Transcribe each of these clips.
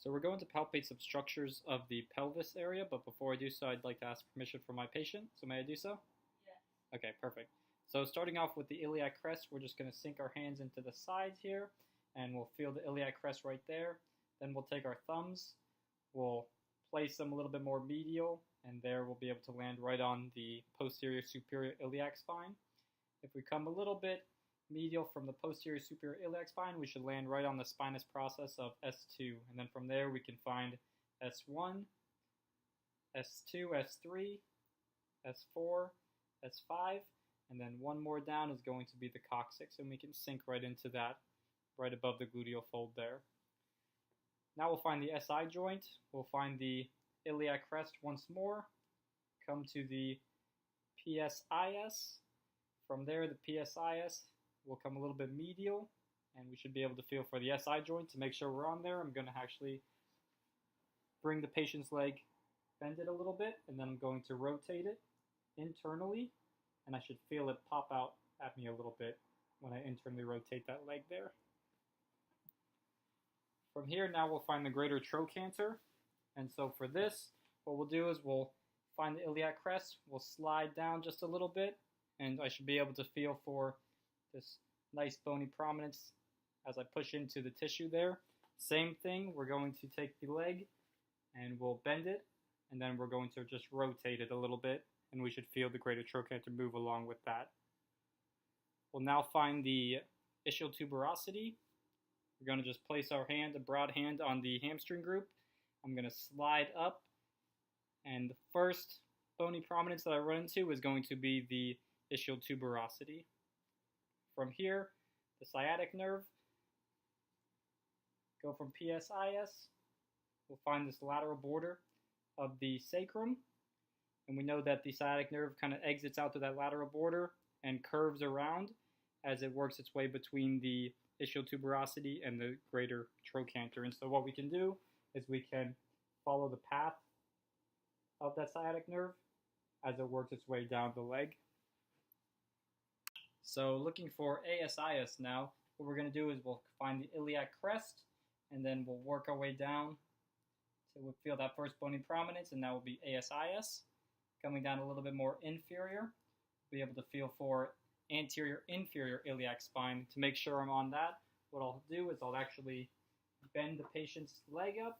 So we're going to palpate some structures of the pelvis area, but before I do so, I'd like to ask permission from my patient. So may I do so? Yes. Okay, perfect. So starting off with the iliac crest, we're just going to sink our hands into the sides here, and we'll feel the iliac crest right there. Then we'll take our thumbs, we'll place them a little bit more medial, and there we'll be able to land right on the posterior superior iliac spine. If we come a little bit medial from the posterior superior iliac spine, we should land right on the spinous process of S2. And then from there we can find S1, S2, S3, S4, S5, and then one more down is going to be the coccyx, and we can sink right into that, right above the gluteal fold there. Now we'll find the SI joint, we'll find the iliac crest once more, come to the PSIS. From there, the PSIS will come a little bit medial, and we should be able to feel for the SI joint. To make sure we're on there, I'm going to actually bring the patient's leg, bend it a little bit, and then I'm going to rotate it internally, and I should feel it pop out at me a little bit when I internally rotate that leg there. From here, now we'll find the greater trochanter, and so for this, what we'll do is we'll find the iliac crest, we'll slide down just a little bit, and I should be able to feel for this nice bony prominence as I push into the tissue there. Same thing, we're going to take the leg and we'll bend it, and then we're going to just rotate it a little bit, and we should feel the greater trochanter move along with that. We'll now find the ischial tuberosity. We're going to just place our hand, a broad hand, on the hamstring group. I'm going to slide up, and the first bony prominence that I run into is going to be the ischial tuberosity. From here, the sciatic nerve, go from PSIS, we'll find this lateral border of the sacrum, and we know that the sciatic nerve kind of exits out to that lateral border and curves around as it works its way between the ischial tuberosity and the greater trochanter. And so what we can do is we can follow the path of that sciatic nerve as it works its way down the leg. So looking for ASIS now, what we're going to do is we'll find the iliac crest, and then we'll work our way down till we feel that first bony prominence, and that will be ASIS. Coming down a little bit more inferior, be able to feel for anterior inferior iliac spine. To make sure I'm on that, what I'll do is I'll actually bend the patient's leg up,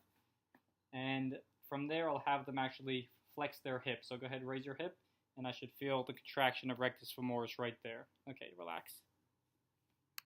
and from there I'll have them actually flex their hip. So go ahead and raise your hip, and I should feel the contraction of rectus femoris right there. Okay, relax.